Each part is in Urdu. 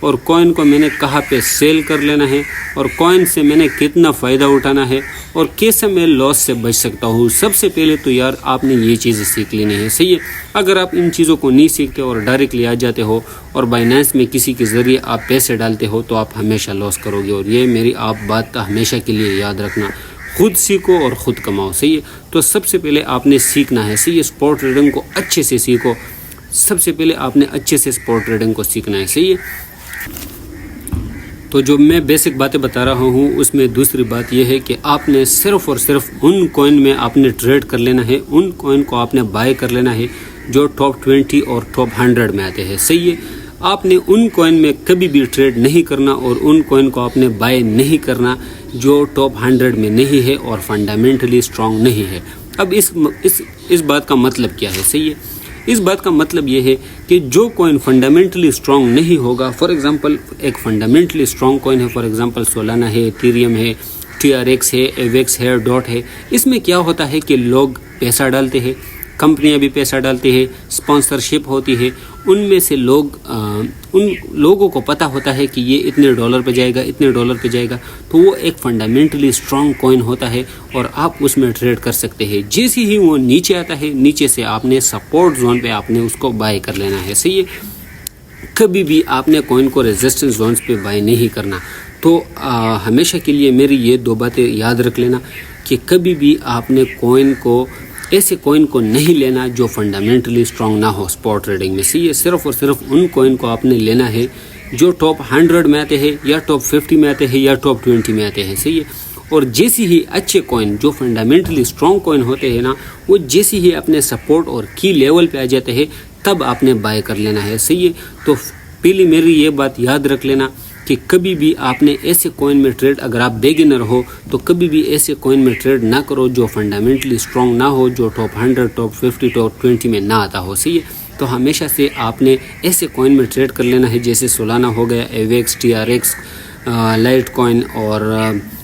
اور کوئن کو میں نے کہاں پہ سیل کر لینا ہے اور کوئن سے میں نے کتنا فائدہ اٹھانا ہے اور کیسے میں لاس سے بچ سکتا ہوں. سب سے پہلے تو یار آپ نے یہ چیزیں سیکھ لینی ہے. صحیح ہے. اگر آپ ان چیزوں کو نہیں سیکھتے اور ڈائریکٹلی آ جاتے ہو اور بائنانس میں کسی کے ذریعے آپ پیسے ڈالتے ہو تو آپ ہمیشہ لاس کرو گے. اور یہ میری آپ بات ہمیشہ کے لیے یاد رکھنا, خود سیکھو اور خود کماؤ. صحیح ہے. تو سب سے پہلے آپ نے سیکھنا ہے. صحیح ہے. اسپاٹ ٹریڈنگ کو اچھے سے سیکھو. سب سے پہلے آپ نے اچھے سے اسپاٹ ٹریڈنگ کو سیکھنا ہے. صحیح ہے. تو جو میں بیسک باتیں بتا رہا ہوں اس میں دوسری بات یہ ہے کہ آپ نے صرف اور صرف ان کوئن میں آپ نے ٹریڈ کر لینا ہے. ان کوئن کو آپ نے بائی کر لینا ہے جو ٹاپ 20 اور ٹاپ 100 میں آتے ہیں. صحیح ہے. آپ نے ان کوئن میں کبھی بھی ٹریڈ نہیں کرنا اور ان کوئن کو آپ نے بائی نہیں کرنا جو ٹاپ 100 میں نہیں ہے اور فنڈامنٹلی اسٹرانگ نہیں ہے. اب اس بات کا مطلب کیا ہے؟ صحیح ہے. اس بات کا مطلب یہ ہے کہ جو کوئن فنڈامنٹلی اسٹرانگ نہیں ہوگا, فار ایگزامپل ایک فنڈامنٹلی اسٹرانگ کوئن ہے, فار ایگزامپل سولانا ہے, ایتھیریم ہے, TRX ہے, ایویکس ہے, ڈاٹ ہے. اس میں کیا ہوتا ہے کہ لوگ پیسہ ڈالتے ہیں, کمپنیاں بھی پیسہ ڈالتے ہیں, اسپانسرشپ ہوتی ہے. ان میں سے ان لوگوں کو پتہ ہوتا ہے کہ یہ اتنے ڈالر پہ جائے گا, اتنے ڈالر پہ جائے گا. تو وہ ایک فنڈامنٹلی اسٹرانگ کوئن ہوتا ہے اور آپ اس میں ٹریڈ کر سکتے ہیں. جیسے ہی وہ نیچے آتا ہے, نیچے سے آپ نے سپورٹ زون پہ آپ نے اس کو بائی کر لینا ہے. صحیح ہے. کبھی بھی آپ نے کوئن کو ریزسٹنس زونز پہ بائی نہیں کرنا. تو ہمیشہ کے لیے میری یہ دو باتیں یاد رکھ لینا کہ کبھی بھی آپ نے ایسے کوئن کو نہیں لینا جو فنڈامنٹلی اسٹرانگ نہ ہو اسپاٹ ٹریڈنگ میں. صحیح ہے. صرف اور صرف ان کوئن کو آپ نے لینا ہے جو ٹاپ 100 میں آتے ہیں یا ٹاپ 50 میں آتے ہیں یا ٹاپ 20 میں آتے ہیں. صحیح ہے. اور جیسی ہی اچھے کوئن جو فنڈامنٹلی اسٹرانگ کوئن ہوتے ہیں نا, وہ جیسی ہی اپنے سپورٹ اور کی لیول پہ آ جاتے ہیں تب آپ نے بائی کر لینا ہے. صحیح ہے. تو پہلی میری یہ بات یاد رکھ لینا کہ کبھی بھی آپ نے ایسے کوئن میں ٹریڈ, اگر آپ بیگنر ہو تو کبھی بھی ایسے کوئن میں ٹریڈ نہ کرو جو فنڈامنٹلی اسٹرانگ نہ ہو, جو ٹاپ 100, ٹاپ 50, ٹاپ 20 میں نہ آتا ہو. صحیح ہے. تو ہمیشہ سے آپ نے ایسے کوئن میں ٹریڈ کر لینا ہے جیسے سولانا ہو گیا, ایویکس, TRX, لائٹ کوئن اور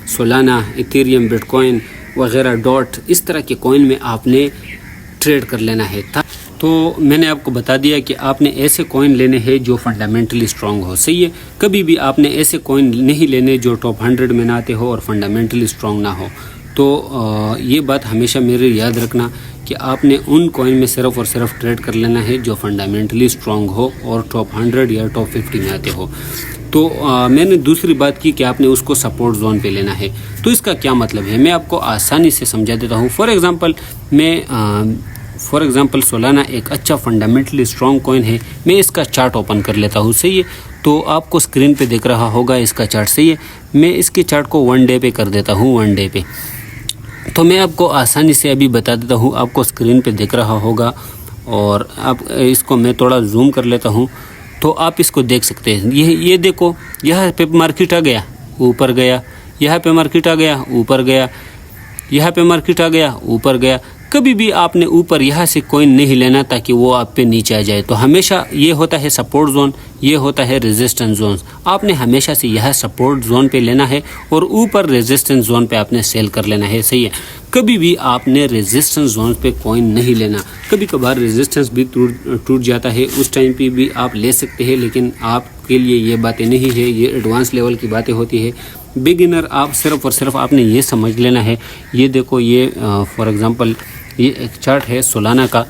سولانا, ایتھیریم, بٹ کوئن وغیرہ, ڈاٹ, اس طرح کے کوئن میں آپ نے ٹریڈ کر لینا ہے. تو میں نے آپ کو بتا دیا کہ آپ نے ایسے کوئن لینے ہیں جو فنڈامنٹلی اسٹرانگ ہو. صحیح ہے. کبھی بھی آپ نے ایسے کوئن نہیں لینے جو ٹاپ 100 میں نہ آتے ہو اور فنڈامنٹلی اسٹرانگ نہ ہو. تو یہ بات ہمیشہ میرے یاد رکھنا کہ آپ نے ان کوئن میں صرف اور صرف ٹریڈ کر لینا ہے جو فنڈامنٹلی اسٹرانگ ہو اور ٹاپ 100 یا ٹاپ 50 میں آتے ہو. تو میں نے دوسری بات کی کہ آپ نے اس کو سپورٹ زون پہ لینا ہے. تو اس کا کیا مطلب ہے میں آپ کو آسانی سے سمجھا دیتا ہوں. فار ایگزامپل سولانا ایک اچھا فنڈامنٹلی اسٹرانگ کوئن ہے. میں اس کا چارٹ اوپن کر لیتا ہوں. صحیح ہے. تو آپ کو اسکرین پہ دیکھ رہا ہوگا اس کا چارٹ. صحیح ہے. میں اس کے چارٹ کو 1 ڈے پہ کر دیتا ہوں. 1 ڈے پہ تو میں آپ کو آسانی سے ابھی بتا دیتا ہوں. آپ کو اسکرین پہ دیکھ رہا ہوگا اور آپ اس کو میں تھوڑا زوم کر لیتا ہوں تو آپ اس کو دیکھ سکتے ہیں. یہ دیکھو, یہاں پہ مارکیٹ آ گیا, اوپر گیا, یہاں پہ مارکیٹ آ گیا, اوپر گیا, یہاں پہ مارکیٹ آ گیا, اوپر گیا. کبھی بھی آپ نے اوپر یہاں سے کوئن نہیں لینا تاکہ وہ آپ پہ نیچے آ جائے. تو ہمیشہ یہ ہوتا ہے سپورٹ زون, یہ ہوتا ہے ریزسٹنس زون. آپ نے ہمیشہ سے یہ سپورٹ زون پہ لینا ہے اور اوپر ریزسٹنس زون پہ آپ نے سیل کر لینا ہے. صحیح ہے. کبھی بھی آپ نے ریزسٹنس زون پہ کوئن نہیں لینا. کبھی کبھار ریزسٹنس بھی ٹوٹ جاتا ہے, اس ٹائم پہ بھی آپ لے سکتے ہیں, لیکن آپ کے لیے یہ باتیں نہیں ہے, یہ ایڈوانس لیول کی باتیں ہوتی ہے. بگنر آپ صرف اور صرف آپ نے یہ سمجھ لینا ہے. یہ دیکھو, یہ فار ایگزامپل یہ ایک چارٹ ہے سولانا کا,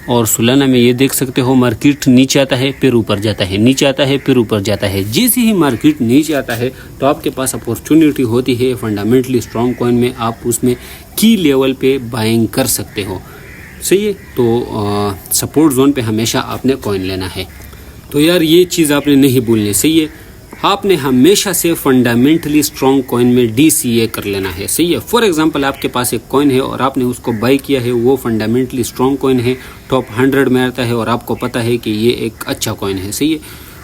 اور سولانا میں یہ دیکھ سکتے ہو مارکیٹ نیچے آتا ہے پھر اوپر جاتا ہے, نیچے آتا ہے پھر اوپر جاتا ہے. جیسے ہی مارکیٹ نیچے آتا ہے تو آپ کے پاس اپورچونیٹی ہوتی ہے فنڈامنٹلی اسٹرانگ کوئن میں, آپ اس میں کی لیول پہ بائنگ کر سکتے ہو. صحیح ہے. تو سپورٹ زون پہ ہمیشہ آپ نے کوئن لینا ہے. تو یار یہ چیز آپ نے نہیں بھولنی. صحیح ہے. آپ نے ہمیشہ سے فنڈامنٹلی اسٹرانگ کوئن میں DCA کر لینا ہے. صحیح ہے. فار ایگزامپل آپ کے پاس ایک کوئن ہے اور آپ نے اس کو بائی کیا ہے, وہ فنڈامنٹلی اسٹرانگ کوئن ہے, ٹاپ 100 میں آتا ہے اور آپ کو پتہ ہے کہ یہ ایک اچھا کوئن ہے. صحیح ہے.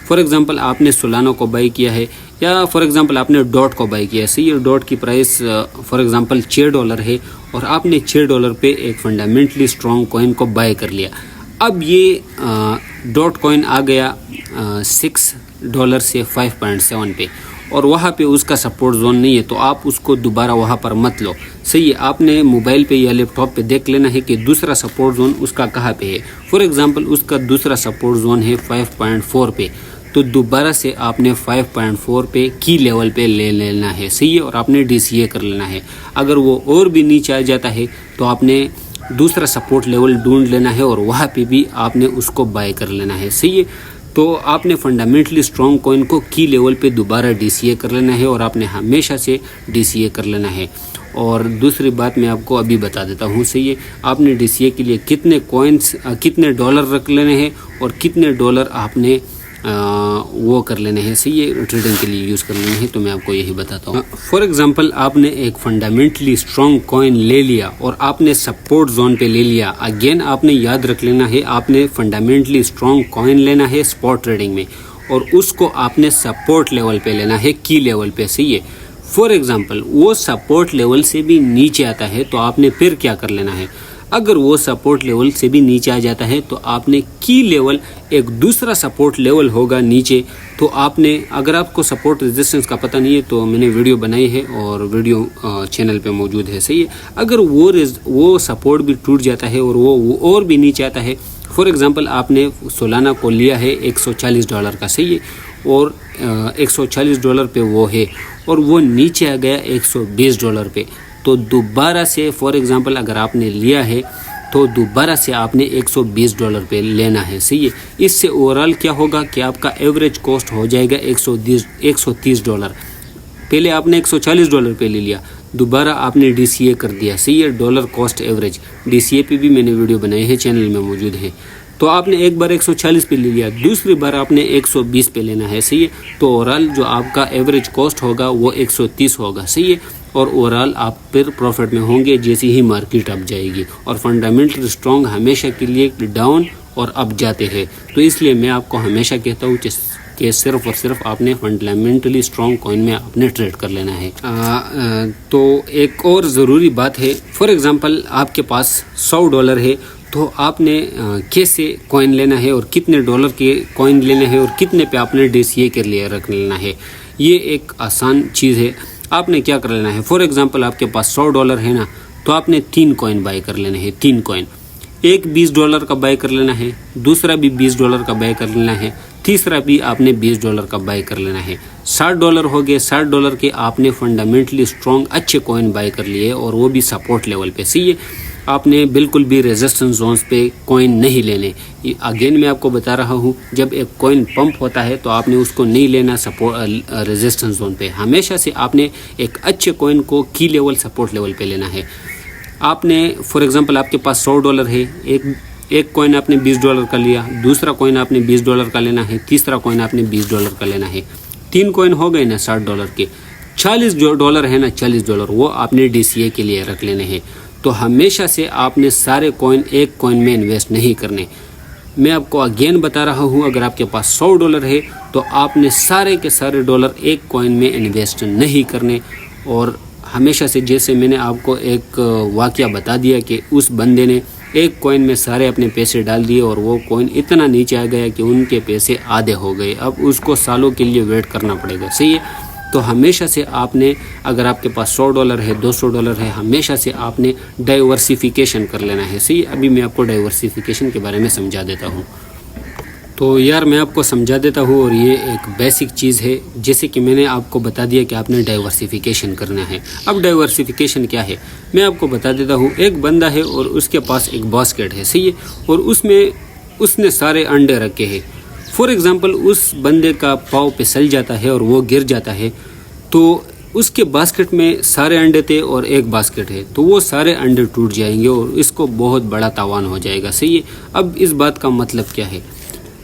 فار ایگزامپل آپ نے سولانا کو بائی کیا ہے, یا فار ایگزامپل آپ نے ڈاٹ کو بائی کیا ہے. صحیح ہے. ڈاٹ کی پرائس فار ایگزامپل $6 ہے اور آپ نے $6 پہ ایک فنڈامنٹلی اسٹرانگ کوئن کو بائی کر لیا. اب یہ ڈاٹ کوئن آ گیا $6 سے 5.7 پہ, اور وہاں پہ اس کا سپورٹ زون نہیں ہے, تو آپ اس کو دوبارہ وہاں پر مت لو. صحیح ہے. آپ نے موبائل پہ یا لیپ ٹاپ پہ دیکھ لینا ہے کہ دوسرا سپورٹ زون اس کا کہاں پہ ہے. فار ایگزامپل اس کا دوسرا سپورٹ زون ہے 5.4 پہ. تو دوبارہ سے آپ نے 5.4 پہ کی لیول پہ لے لینا ہے, صحیح ہے, اور آپ نے DCA کر لینا ہے. اگر وہ اور بھی نیچے آ جاتا ہے تو آپ نے دوسرا سپورٹ لیول ڈھونڈ لینا ہے اور وہاں پہ بھی آپ نے اس کو بائی کر لینا ہے, صحیح ہے. تو آپ نے فنڈامنٹلی اسٹرانگ کوئن کو کی لیول پہ دوبارہ DCA کر لینا ہے اور آپ نے ہمیشہ سے DCA کر لینا ہے. اور دوسری بات میں آپ کو ابھی بتا دیتا ہوں, صحیح ہے, آپ نے DCA کے لیے کتنے کوئنس کتنے ڈالر رکھ لینے ہیں اور کتنے ڈالر آپ نے وہ کر لینے ہیں, صحیح ہے, ٹریڈنگ کے لیے یوز کر لینے ہیں. تو میں آپ کو یہی بتاتا ہوں. فار ایگزامپل آپ نے ایک فنڈامنٹلی اسٹرانگ کوئن لے لیا اور آپ نے سپورٹ زون پہ لے لیا. اگین آپ نے یاد رکھ لینا ہے, آپ نے فنڈامنٹلی اسٹرانگ کوئن لینا ہے اسپاٹ ٹریڈنگ میں اور اس کو آپ نے سپورٹ لیول پہ لینا ہے, کی لیول پہ, صحیح ہے. فار ایگزامپل وہ سپورٹ لیول سے بھی نیچے آتا ہے تو آپ نے پھر کیا کر لینا ہے, اگر وہ سپورٹ لیول سے بھی نیچے آ جاتا ہے تو آپ نے کی لیول ایک دوسرا سپورٹ لیول ہوگا نیچے, تو آپ نے, اگر آپ کو سپورٹ ریزسٹنس کا پتہ نہیں ہے تو میں نے ویڈیو بنائی ہے اور ویڈیو چینل پہ موجود ہے, صحیح ہے. اگر وہ سپورٹ بھی ٹوٹ جاتا ہے اور وہ اور بھی نیچے آتا ہے, فار ایگزامپل آپ نے سولانا کو لیا ہے $140 کا, صحیح ہے, اور $140 پہ وہ ہے اور وہ نیچے آ گیا $120 پہ, تو دوبارہ سے فار ایگزامپل اگر آپ نے لیا ہے تو دوبارہ سے آپ نے $120 پہ لینا ہے, صحیح ہے. اس سے اوورال کیا ہوگا کہ آپ کا ایوریج کاسٹ ہو جائے گا $130. پہلے آپ نے $140 پہ لے لیا, دوبارہ آپ نے DCA کر دیا, صحیح ہے, ڈالر کاسٹ ایوریج. DCA پہ بھی میں نے ویڈیو بنائی ہے, چینل میں موجود ہے. تو آپ نے ایک بار 140 پہ لے لیا, دوسری بار آپ نے 120 پہ لینا ہے, صحیح ہے. تو اوورال جو آپ کا ایوریج کاسٹ ہوگا وہ 130 ہوگا, صحیح ہے, اور اوورال آپ پھر پروفٹ میں ہوں گے جیسی ہی مارکیٹ اپ جائے گی. اور فنڈامنٹل اسٹرانگ ہمیشہ کے لیے ڈاؤن اور اپ جاتے ہیں, تو اس لیے میں آپ کو ہمیشہ کہتا ہوں کہ صرف اور صرف آپ نے فنڈامنٹلی اسٹرانگ کوئن میں آپ نے ٹریڈ کر لینا ہے. تو ایک اور ضروری بات ہے, فار ایگزامپل آپ کے پاس $100 ہے تو آپ نے کیسے کوئن لینا ہے اور کتنے ڈالر کے کوئن لینا ہے اور کتنے پہ آپ نے DCA کے لیے رکھ لینا ہے. یہ ایک آسان چیز ہے. آپ نے کیا کر لینا ہے, فار ایگزامپل آپ کے پاس $100 ہے نا, تو آپ نے 3 کوئن بائی کر لینے ہیں, 3 کوئن. ایک $20 کا بائی کر لینا ہے, دوسرا بھی $20 کا بائی کر لینا ہے, تیسرا بھی آپ نے $20 کا بائی کر لینا ہے. $60 ہو گئے. $60 کے آپ نے فنڈامنٹلی اسٹرانگ اچھے کوئن بائی کر لیے اور وہ بھی سپورٹ لیول پہ, صحیح ہے. آپ نے بالکل بھی ریزسٹنس زونز پہ کوئن نہیں لینے. اگین میں آپ کو بتا رہا ہوں, جب ایک کوئن پمپ ہوتا ہے تو آپ نے اس کو نہیں لینا ریزسٹنس زون پہ. ہمیشہ سے آپ نے ایک اچھے کوئن کو کی لیول سپورٹ لیول پہ لینا ہے. آپ نے فار ایگزامپل آپ کے پاس $100 ہے, ایک کوئن آپ نے $20 کا لیا, دوسرا کوئن آپ نے $20 کا لینا ہے, تیسرا کوئن آپ نے $20 کا لینا ہے. 3 کوئن ہو گئے نا $60 کے. $40 ہے نا, $40 وہ آپ نے DCA کے لیے رکھ لینے ہیں. تو ہمیشہ سے آپ نے سارے کوئن ایک کوئن میں انویسٹ نہیں کرنے. میں آپ کو اگین بتا رہا ہوں, اگر آپ کے پاس $100 ہے تو آپ نے سارے کے سارے ڈالر ایک کوئن میں انویسٹ نہیں کرنے. اور ہمیشہ سے, جیسے میں نے آپ کو ایک واقعہ بتا دیا کہ اس بندے نے ایک کوئن میں سارے اپنے پیسے ڈال دیے اور وہ کوئن اتنا نیچے آ گیا کہ ان کے پیسے آدھے ہو گئے. اب اس کو سالوں کے لیے ویٹ کرنا پڑے گا, صحیح ہے. تو ہمیشہ سے آپ نے, اگر آپ کے پاس $100 ہے, $200 ہے, ہمیشہ سے آپ نے ڈائیورسیفیکیشن کر لینا ہے, صحیح. ابھی میں آپ کو ڈائیورسیفیکیشن کے بارے میں سمجھا دیتا ہوں. تو یار میں آپ کو سمجھا دیتا ہوں, اور یہ ایک بیسک چیز ہے, جیسے کہ میں نے آپ کو بتا دیا کہ آپ نے ڈائیورسیفیکیشن کرنا ہے. اب ڈائیورسیفیکیشن کیا ہے میں آپ کو بتا دیتا ہوں. ایک بندہ ہے اور اس کے پاس ایک باسکٹ ہے, صحیح ہے, اور اس میں اس نے سارے انڈے رکھے ہیں. فار ایگزامپل اس بندے کا پاؤں پھسل جاتا ہے اور وہ گر جاتا ہے, تو اس کے باسکٹ میں سارے انڈے تھے اور ایک باسکٹ ہے, تو وہ سارے انڈے ٹوٹ جائیں گے اور اس کو بہت بڑا تاوان ہو جائے گا, صحیح ہے. اب اس بات کا مطلب کیا ہے,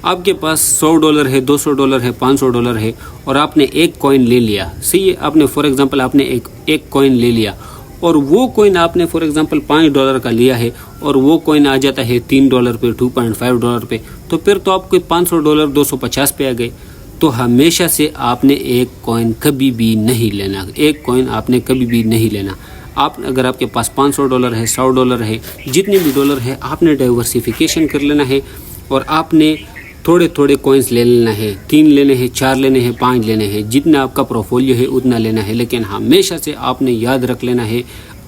آپ کے پاس $100 ہے, $200 ہے, $500 ہے, اور آپ نے ایک کوئن لے لیا, صحیح ہے. آپ نے فار ایگزامپل آپ نے ایک کوئن لے لیا, اور وہ کوئن آپ نے فار ایگزامپل $5 کا لیا ہے, اور وہ کوئن آ جاتا ہے $3 پہ, $2.5 پہ, تو پھر تو آپ کو $500 250 پہ آ گئے. تو ہمیشہ سے آپ نے ایک کوئن کبھی بھی نہیں لینا, ایک کوئن آپ نے کبھی بھی نہیں لینا. آپ اگر آپ کے پاس $500 ہے, $100 ہے, جتنے بھی ڈالر ہے, آپ نے ڈائیورسیفیکیشن کر لینا ہے, اور آپ نے تھوڑے تھوڑے کوئنس لے لینا ہے. 3 لینے ہیں, 4 لینے ہیں, 5 لینے ہیں, جتنا آپ کا پروفولیو ہے اتنا لینا ہے. لیکن ہمیشہ سے آپ نے یاد رکھ لینا ہے,